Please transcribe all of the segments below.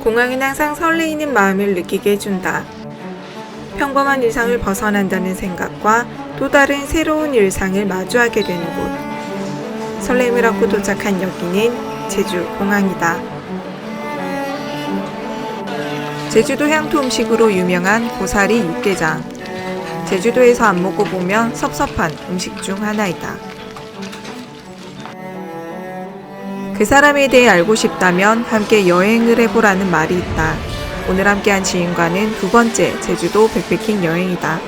공항은 항상 설레이는 마음을 느끼게 해준다. 평범한 일상을 벗어난다는 생각과 또 다른 새로운 일상을 마주하게 되는 곳. 설렘을 안고 도착한 여기는 제주 공항이다. 제주도 향토 음식으로 유명한 고사리 육개장. 제주도에서 안 먹어보면 섭섭한 음식 중 하나이다. 그 사람에 대해 알고 싶다면 함께 여행을 해보라는 말이 있다. 오늘 함께한 지인과는 두 번째 제주도 백패킹 여행이다.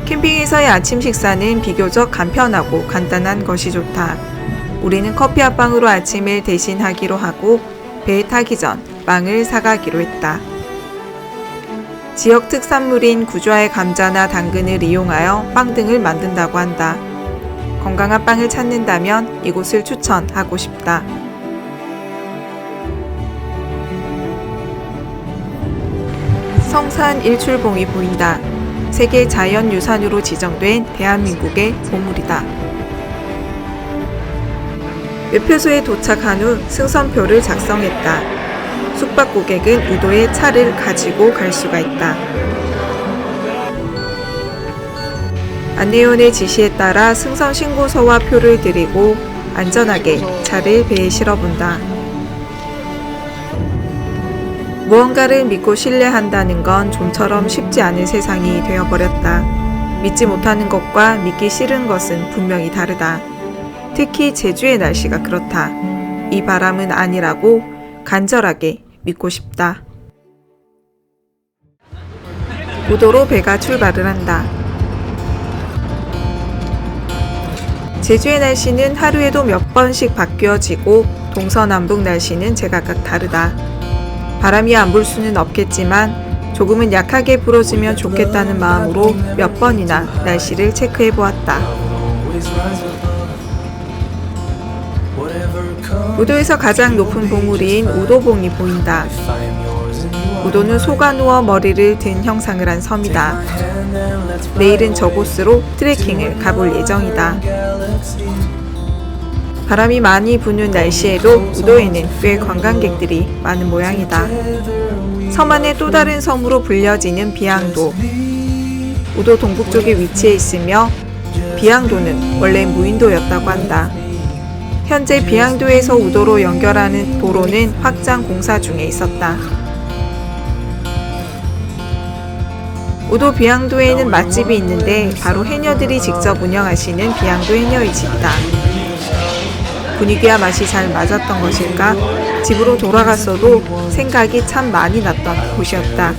캠핑에서의 아침 식사는 비교적 간편하고 간단한 것이 좋다. 우리는 커피 한 방으로 아침을 대신하기로 하고 배에 타기 전 빵을 사가기로 했다. 지역 특산물인 구좌의 감자나 당근을 이용하여 빵 등을 만든다고 한다. 건강한 빵을 찾는다면 이곳을 추천하고 싶다. 성산 일출봉이 보인다. 세계 자연유산으로 지정된 대한민국의 보물이다. 매표소에 도착한 후 승선표를 작성했다. 숙박 고객은 우도에 차를 가지고 갈 수가 있다. 안내원의 지시에 따라 승선 신고서와 표를 드리고 안전하게 차를 배에 실어본다. 무언가를 믿고 신뢰한다는 건 좀처럼 쉽지 않은 세상이 되어버렸다. 믿지 못하는 것과 믿기 싫은 것은 분명히 다르다. 특히 제주의 날씨가 그렇다. 이 바람은 아니라고 간절하게 믿고 싶다. 우도로 배가 출발을 한다. 제주의 날씨는 하루에도 몇 번씩 바뀌어지고 동서남북 날씨는 제각각 다르다. 바람이 안 불 수는 없겠지만 조금은 약하게 불어주면 좋겠다는 마음으로 몇 번이나 날씨를 체크해 보았다. 우도에서 가장 높은 봉우리인 우도봉이 보인다. 우도는 소가 누워 머리를 든 형상을 한 섬이다. 내일은 저곳으로 트레킹을 가볼 예정이다. 바람이 많이 부는 날씨에도 우도에는 꽤 관광객들이 많은 모양이다. 섬 안의 또 다른 섬으로 불려지는 비양도. 우도 동북쪽에 위치해 있으며 비양도는 원래 무인도였다고 한다. 현재 비양도에서 우도로 연결하는 도로는 확장 공사 중에 있었다. 우도 비양도에는 맛집이 있는데 바로 해녀들이 직접 운영하시는 비양도 해녀의 집이다. 분위기와 맛이 잘 맞았던 것일까? 집으로 돌아갔어도 생각이 참 많이 났던 곳이었다.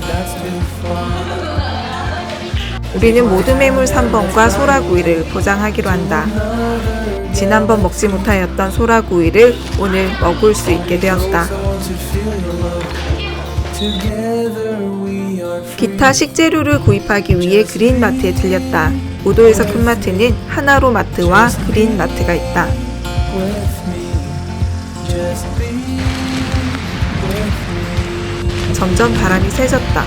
우리는 모든 매물 3번과 소라구이를 포장하기로 한다. 지난번 먹지 못하였던 소라구이를 오늘 먹을 수 있게 되었다. 기타 식재료를 구입하기 위해 그린마트에 들렸다. 우도에서 큰 마트는 하나로마트와 그린마트가 있다. 점점 바람이 세졌다.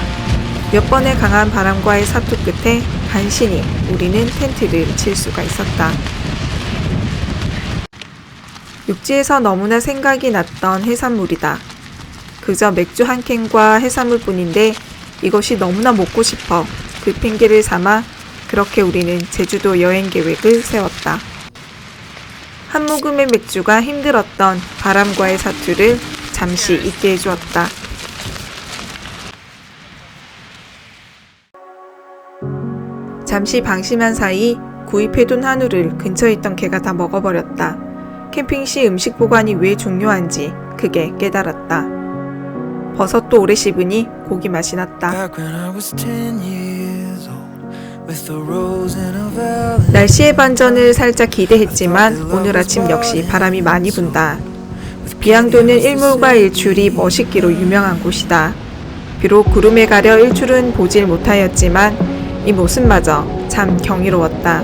몇 번의 강한 바람과의 사투 끝에 간신히 우리는 텐트를 칠 수가 있었다. 육지에서 너무나 생각이 났던 해산물이다. 그저 맥주 한 캔과 해산물 뿐인데 이것이 너무나 먹고 싶어 그 핑계를 삼아 그렇게 우리는 제주도 여행 계획을 세웠다. 한 모금의 맥주가 힘들었던 바람과의 사투를 잠시 잊게 해주었다. 잠시 방심한 사이 구입해둔 한우를 근처에 있던 개가 다 먹어버렸다. 캠핑 시 음식 보관이 왜 중요한지 그게 깨달았다. 버섯도 오래 씹으니 고기 맛이 났다. 날씨의 반전을 살짝 기대했지만 오늘 아침 역시 바람이 많이 분다. 비양도는 일몰과 일출이 멋있기로 유명한 곳이다. 비록 구름에 가려 일출은 보질 못하였지만 이 모습마저 참 경이로웠다.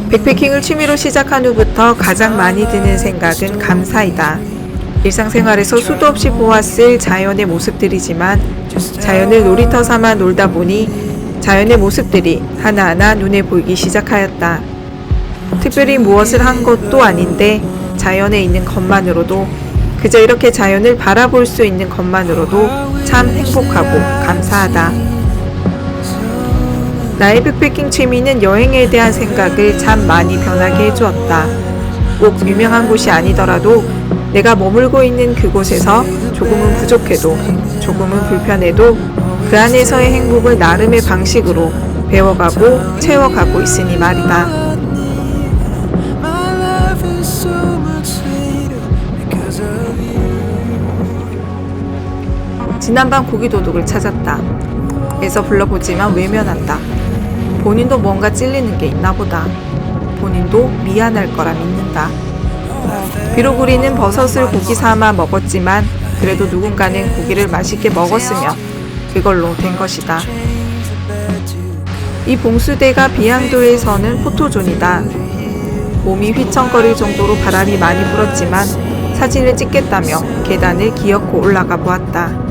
백패킹을 취미로 시작한 후부터 가장 많이 드는 생각은 감사이다. 일상생활에서 수도 없이 보았을 자연의 모습들이지만 자연을 놀이터 삼아 놀다 보니 자연의 모습들이 하나하나 눈에 보이기 시작하였다. 특별히 무엇을 한 것도 아닌데 자연에 있는 것만으로도, 그저 이렇게 자연을 바라볼 수 있는 것만으로도 참 행복하고 감사하다. 나의 백패킹 취미는 여행에 대한 생각을 참 많이 변하게 해주었다. 꼭 유명한 곳이 아니더라도 내가 머물고 있는 그곳에서 조금은 부족해도 조금은 불편해도 그 안에서의 행복을 나름의 방식으로 배워가고 채워가고 있으니 말이다. 지난밤 고기도둑을 찾았다. 애써 불러보지만 외면한다. 본인도 뭔가 찔리는 게 있나 보다. 본인도 미안할 거라 믿는다. 비록 우리는 버섯을 고기 삼아 먹었지만 그래도 누군가는 고기를 맛있게 먹었으면 그걸로 된 것이다. 이 봉수대가 비양도에서는 포토존이다. 몸이 휘청거릴 정도로 바람이 많이 불었지만 사진을 찍겠다며 계단을 기어코 올라가 보았다.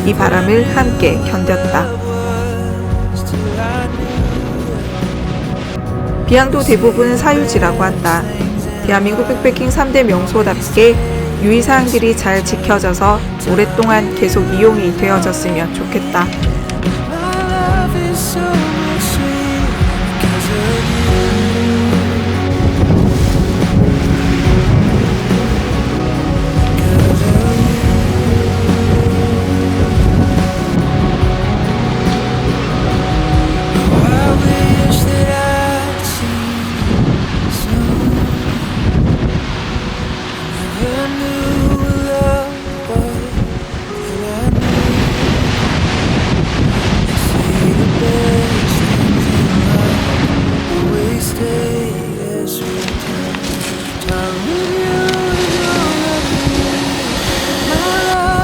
이 바람을 함께 견뎠다. 비양도 대부분은 사유지라고 한다. 대한민국 백패킹 3대 명소답게 유의사항들이 잘 지켜져서 오랫동안 계속 이용이 되어졌으면 좋겠다.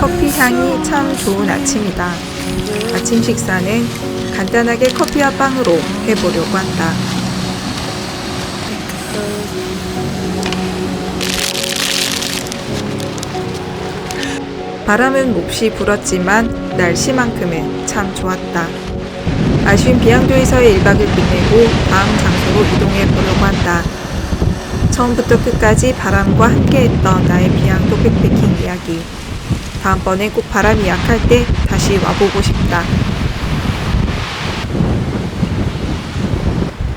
커피 향이 참 좋은 아침이다. 아침 식사는 간단하게 커피와 빵으로 해보려고 한다. 바람은 몹시 불었지만 날씨만큼은 참 좋았다. 아쉬운 비양도에서의 1박을 끝내고 다음 장소로 이동해 보려고 한다. 처음부터 끝까지 바람과 함께했던 나의 비양도 백패킹 이야기. 다음번에 꼭 바람이 약할 때 다시 와보고 싶다.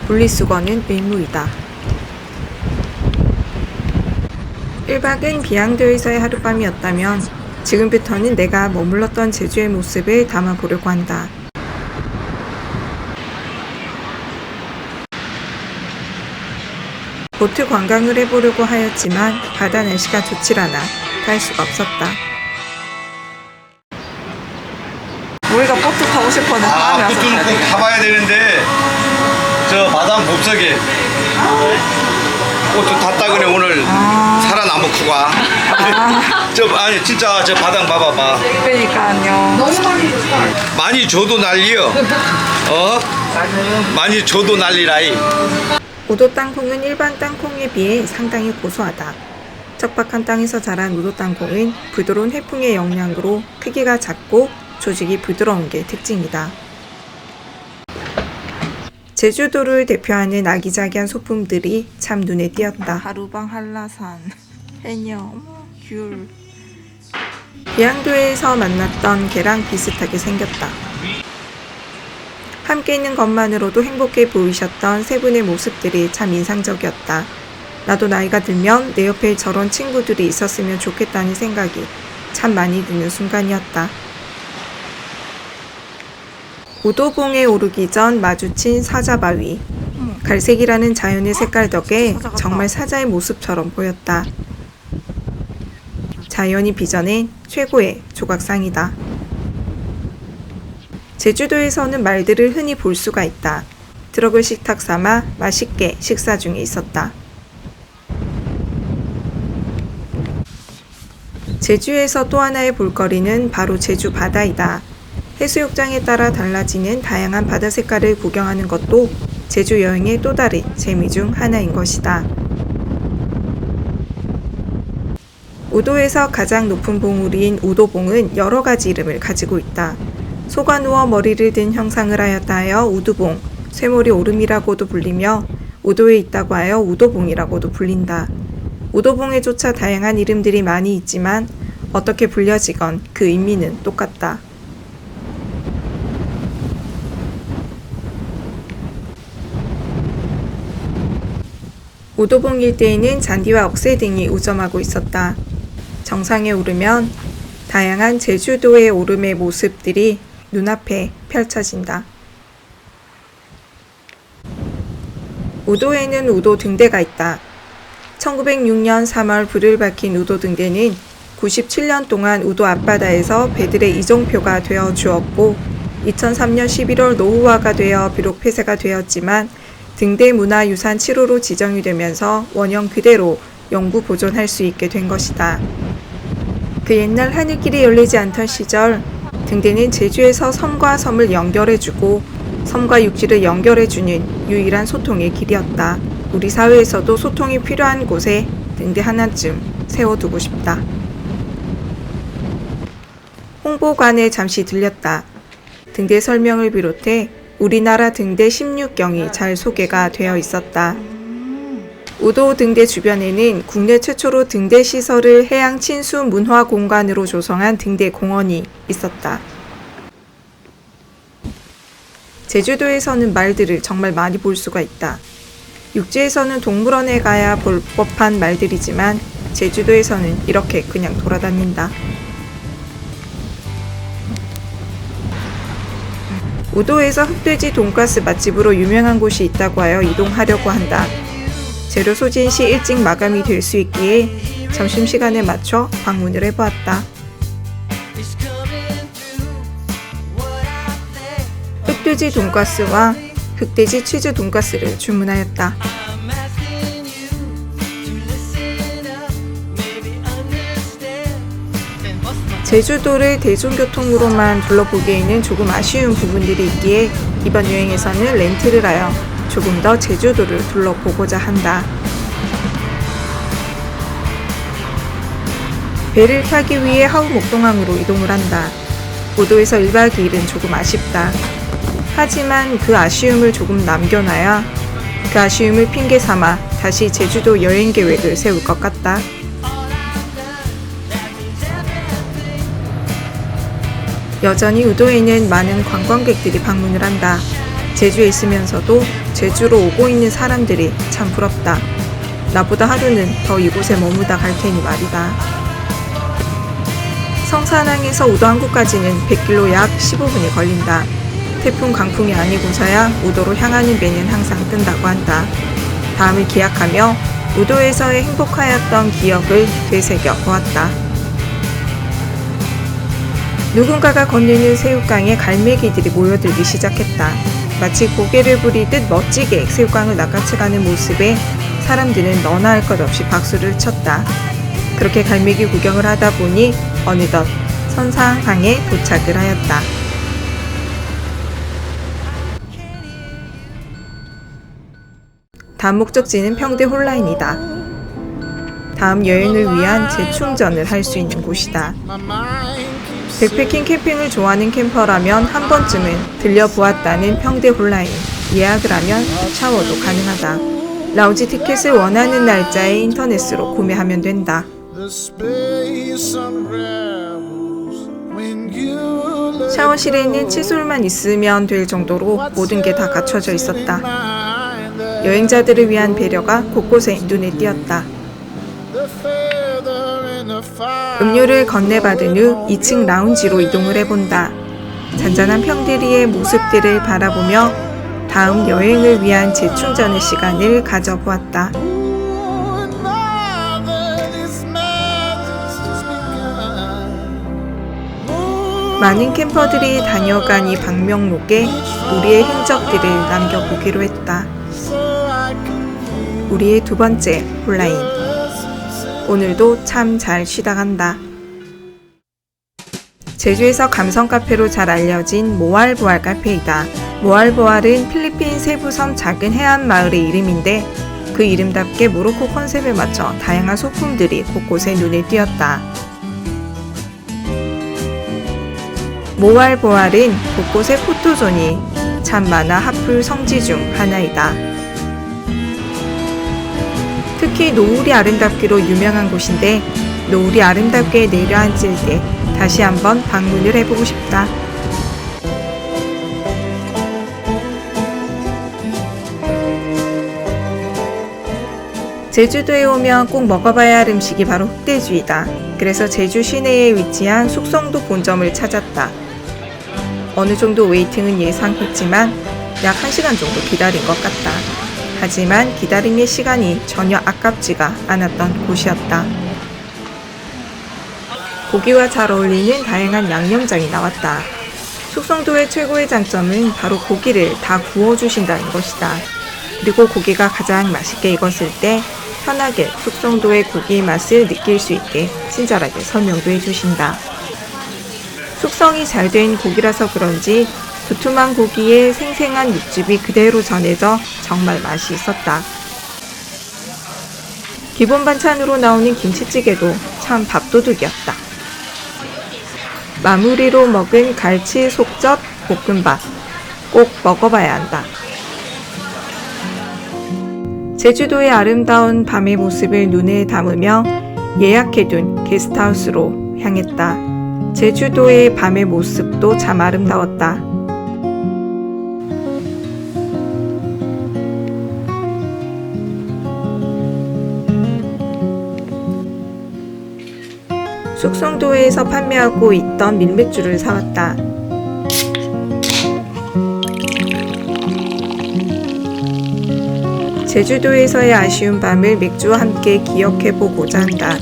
분리수거는 의무이다. 1박은 비양도에서의 하룻밤이었다면 지금부터는 내가 머물렀던 제주의 모습을 담아보려고 한다. 보트 관광을 해보려고 하였지만 바다 날씨가 좋질 않아 갈 수가 없었다. 우리가 보트 타고 싶어는 마음이 왔었다. 보트는 꼭 타봐야 되는데 저 바다 몹석에 보트 탔다 그래 오늘 살아남고 가. 아니 진짜 저 바닥 봐봐봐. 그러니까요. 너무 많이 줬다. 많이 줘도 난리여. 많이 줘도 난리라이. 우도 땅콩은 일반 땅콩에 비해 상당히 고소하다. 척박한 땅에서 자란 우도 땅콩은 부드러운 해풍의 영향으로 크기가 작고 조직이 부드러운 게 특징이다. 제주도를 대표하는 아기자기한 소품들이 참 눈에 띄었다. 하루방 한라산, 해녀, 귤. 비양도에서 만났던 개랑 비슷하게 생겼다. 함께 있는 것만으로도 행복해 보이셨던 세 분의 모습들이 참 인상적이었다. 나도 나이가 들면 내 옆에 저런 친구들이 있었으면 좋겠다는 생각이 참 많이 드는 순간이었다. 우도봉에 오르기 전 마주친 사자바위. 갈색이라는 자연의 색깔 덕에 정말 사자의 모습처럼 보였다. 자연이 빚어낸 최고의 조각상이다. 제주도에서는 말들을 흔히 볼 수가 있다. 트럭을 식탁 삼아 맛있게 식사 중에 있었다. 제주에서 또 하나의 볼거리는 바로 제주 바다이다. 해수욕장에 따라 달라지는 다양한 바다 색깔을 구경하는 것도 제주 여행의 또 다른 재미 중 하나인 것이다. 우도에서 가장 높은 봉우리인 우도봉은 여러 가지 이름을 가지고 있다. 소가 누워 머리를 든 형상을 하였다 하여 우두봉, 쇠머리 오름이라고도 불리며 우도에 있다고 하여 우도봉이라고도 불린다. 우도봉에 조차 다양한 이름들이 많이 있지만 어떻게 불려지건 그 의미는 똑같다. 우도봉 일대에는 잔디와 억새 등이 우점하고 있었다. 정상에 오르면 다양한 제주도의 오름의 모습들이 눈앞에 펼쳐진다. 우도에는 우도 등대가 있다. 1906년 3월 불을 밝힌 우도 등대는 97년 동안 우도 앞바다에서 배들의 이종표가 되어 주었고 2003년 11월 노후화가 되어 비록 폐쇄가 되었지만 등대 문화유산 7호로 지정이 되면서 원형 그대로 영구 보존할 수 있게 된 것이다. 그 옛날 하늘길이 열리지 않던 시절 등대는 제주에서 섬과 섬을 연결해주고 섬과 육지를 연결해주는 유일한 소통의 길이었다. 우리 사회에서도 소통이 필요한 곳에 등대 하나쯤 세워두고 싶다. 홍보관에 잠시 들렸다. 등대 설명을 비롯해 우리나라 등대 16경이 잘 소개가 되어 있었다. 우도 등대 주변에는 국내 최초로 등대 시설을 해양 친수 문화 공간으로 조성한 등대 공원이 있었다. 제주도에서는 말들을 정말 많이 볼 수가 있다. 육지에서는 동물원에 가야 볼 법한 말들이지만 제주도에서는 이렇게 그냥 돌아다닌다. 우도에서 흑돼지 돈가스 맛집으로 유명한 곳이 있다고 하여 이동하려고 한다. 재료 소진 시 일찍 마감이 될 수 있기에 점심시간에 맞춰 방문을 해보았다. 흑돼지 돈가스와 흑돼지 치즈 돈가스를 주문하였다. 제주도를 대중교통으로만 둘러보기에는 조금 아쉬운 부분들이 있기에 이번 여행에서는 렌트를 하여 조금 더 제주도를 둘러보고자 한다. 배를 타기 위해 하우목동항으로 이동을 한다. 우도에서 1박 2일은 조금 아쉽다. 하지만 그 아쉬움을 조금 남겨놔야 그 아쉬움을 핑계 삼아 다시 제주도 여행 계획을 세울 것 같다. 여전히 우도에는 많은 관광객들이 방문을 한다. 제주에 있으면서도 제주로 오고 있는 사람들이 참 부럽다. 나보다 하루는 더 이곳에 머무다 갈 테니 말이다. 성산항에서 우도 항구까지는 100km 약 15분이 걸린다. 태풍 강풍이 아니고서야 우도로 향하는 배는 항상 뜬다고 한다. 다음을 기약하며 우도에서의 행복하였던 기억을 되새겨 보았다. 누군가가 건네는 새우깡에 갈매기들이 모여들기 시작했다. 마치 고개를 부리듯 멋지게 새우깡을 낚아채가는 모습에 사람들은 너나 할 것 없이 박수를 쳤다. 그렇게 갈매기 구경을 하다 보니 어느덧 선상항에 도착을 하였다. 다음 목적지는 평대 홀라인이다. 다음 여행을 위한 재충전을 할 수 있는 곳이다. 백패킹 캠핑을 좋아하는 캠퍼라면 한 번쯤은 들려보았다는 평대 홀라인. 예약을 하면 샤워도 가능하다. 라운지 티켓을 원하는 날짜에 인터넷으로 구매하면 된다. 샤워실에는 칫솔만 있으면 될 정도로 모든 게 다 갖춰져 있었다. 여행자들을 위한 배려가 곳곳에 눈에 띄었다. 음료를 건네받은 후 2층 라운지로 이동을 해본다. 잔잔한 평대리의 모습들을 바라보며 다음 여행을 위한 재충전의 시간을 가져보았다. 많은 캠퍼들이 다녀간 이 방명록에 우리의 흔적들을 남겨보기로 했다. 우리의 두 번째 홀라인. 오늘도 참 잘 쉬다 간다. 제주에서 감성 카페로 잘 알려진 모알보알 카페이다. 모알보알은 필리핀 세부섬 작은 해안 마을의 이름인데 그 이름답게 모로코 컨셉에 맞춰 다양한 소품들이 곳곳에 눈에 띄었다. 모알보알은 곳곳에 포토존이 참 많아 하플 성지 중 하나이다. 특히 노을이 아름답기로 유명한 곳인데 노을이 아름답게 내려앉을 때 다시 한번 방문을 해보고 싶다. 제주도에 오면 꼭 먹어봐야 할 음식이 바로 흑돼지이다. 그래서 제주 시내에 위치한 숙성도 본점을 찾았다. 어느 정도 웨이팅은 예상했지만 약 1시간 정도 기다린 것 같다. 하지만 기다림의 시간이 전혀 아깝지가 않았던 곳이었다. 고기와 잘 어울리는 다양한 양념장이 나왔다. 숙성도의 최고의 장점은 바로 고기를 다 구워주신다는 것이다. 그리고 고기가 가장 맛있게 익었을 때 편하게 숙성도의 고기의 맛을 느낄 수 있게 친절하게 설명도 해주신다. 숙성이 잘 된 고기라서 그런지 두툼한 고기에 생생한 육즙이 그대로 전해져 정말 맛이 있었다. 기본 반찬으로 나오는 김치찌개도 참 밥도둑이었다. 마무리로 먹은 갈치 속젓 볶음밥 꼭 먹어봐야 한다. 제주도의 아름다운 밤의 모습을 눈에 담으며 예약해둔 게스트하우스로 향했다. 제주도의 밤의 모습도 참 아름다웠다. 숙성도에서 판매하고 있던 밀맥주를 사왔다. 제주도에서의 아쉬운 밤을 맥주와 함께 기억해보고자 한다.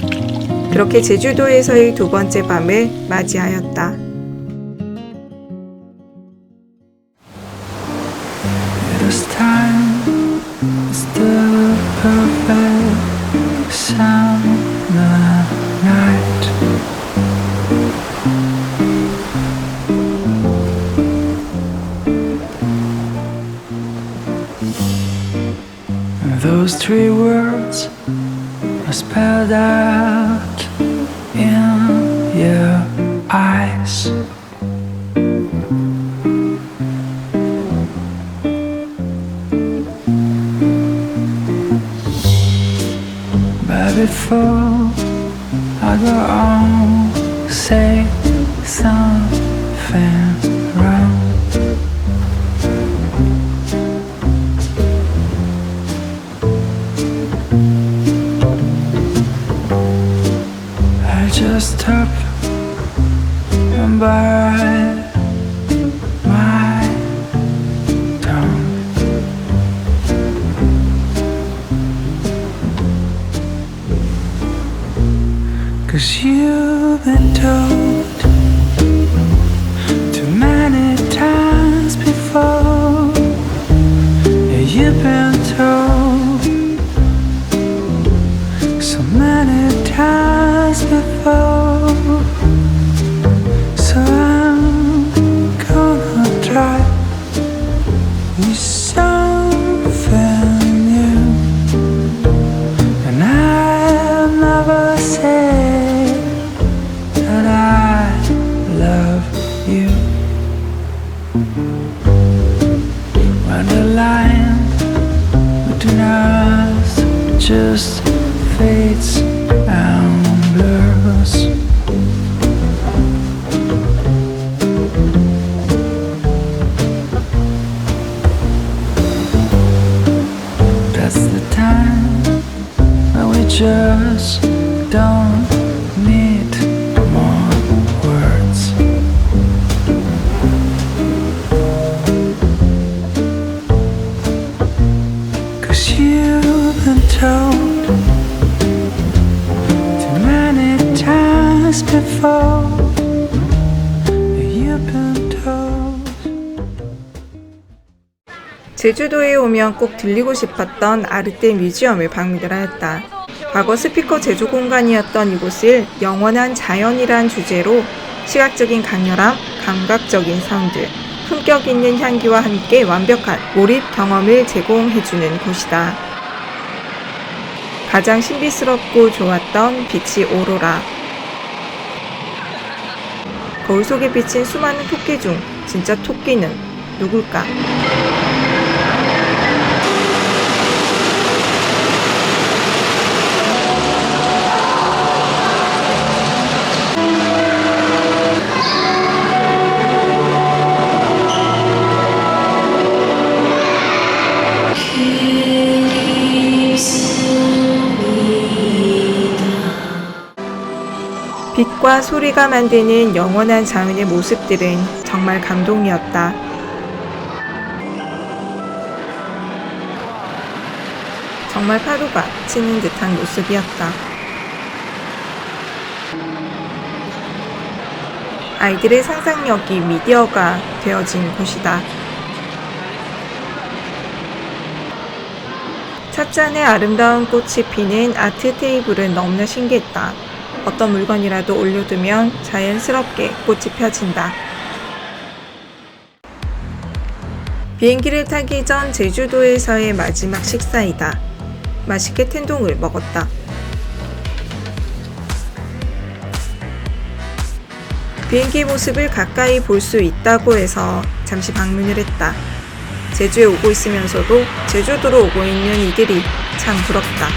그렇게 제주도에서의 두 번째 밤을 맞이하였다. This time is the perfect summer night. Those three words are spelled out in your eyes. But before I go on, say something wrong. I just hope and bite my tongue. Cause you've been told too many times before. Yeah, you've been told so many times before. So I'm gonna try with something new. And I've never said that I love you. When the line between us just fades and blurs. That's the time when we just don't need more words. Cause you've been told too many times before. You've been told. 제주도에 오면 꼭 들리고 싶었던 아르떼 뮤지엄을 방문을 하였다. 과거 스피커 제조 공간이었던 이곳을 영원한 자연이란 주제로 시각적인 강렬함, 감각적인 사운드, 품격 있는 향기와 함께 완벽한 몰입 경험을 제공해주는 곳이다. 가장 신비스럽고 좋았던 빛이 오로라. 거울 속에 비친 수많은 토끼 중 진짜 토끼는 누굴까? 빛과 소리가 만드는 영원한 자연의 모습들은 정말 감동이었다. 정말 파도가 치는 듯한 모습이었다. 아이들의 상상력이 미디어가 되어진 곳이다. 찻잔에 아름다운 꽃이 피는 아트 테이블은 너무나 신기했다. 어떤 물건이라도 올려두면 자연스럽게 꽃이 펴진다. 비행기를 타기 전 제주도에서의 마지막 식사이다. 맛있게 텐동을 먹었다. 비행기 모습을 가까이 볼 수 있다고 해서 잠시 방문을 했다. 제주에 오고 있으면서도 제주도로 오고 있는 이들이 참 부럽다.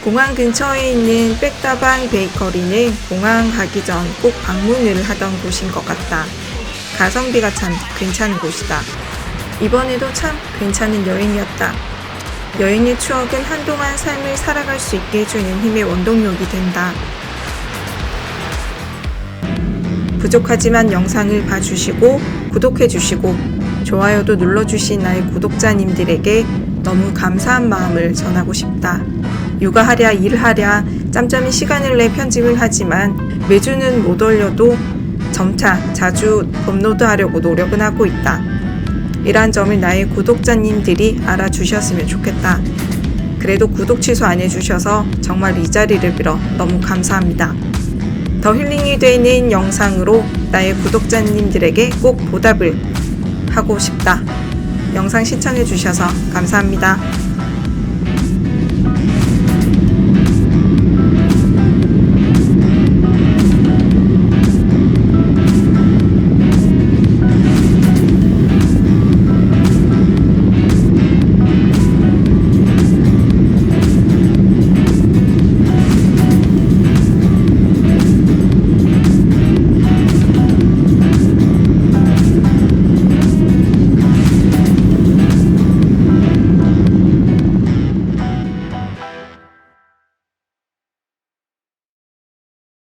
공항 근처에 있는 백다방 베이커리는 공항 가기 전 꼭 방문을 하던 곳인 것 같다. 가성비가 참 괜찮은 곳이다. 이번에도 참 괜찮은 여행이었다. 여행의 추억은 한동안 삶을 살아갈 수 있게 해주는 힘의 원동력이 된다. 부족하지만 영상을 봐주시고 구독해주시고 좋아요도 눌러주신 나의 구독자님들에게 너무 감사한 마음을 전하고 싶다. 육아하랴 일하랴 짬짬이 시간을 내 편집을 하지만 매주는 못 올려도 점차 자주 업로드하려고 노력은 하고 있다. 이러한 점을 나의 구독자님들이 알아주셨으면 좋겠다. 그래도 구독 취소 안 해주셔서 정말 이 자리를 빌어 너무 감사합니다. 더 힐링이 되는 영상으로 나의 구독자님들에게 꼭 보답을 하고 싶다. 영상 시청해주셔서 감사합니다.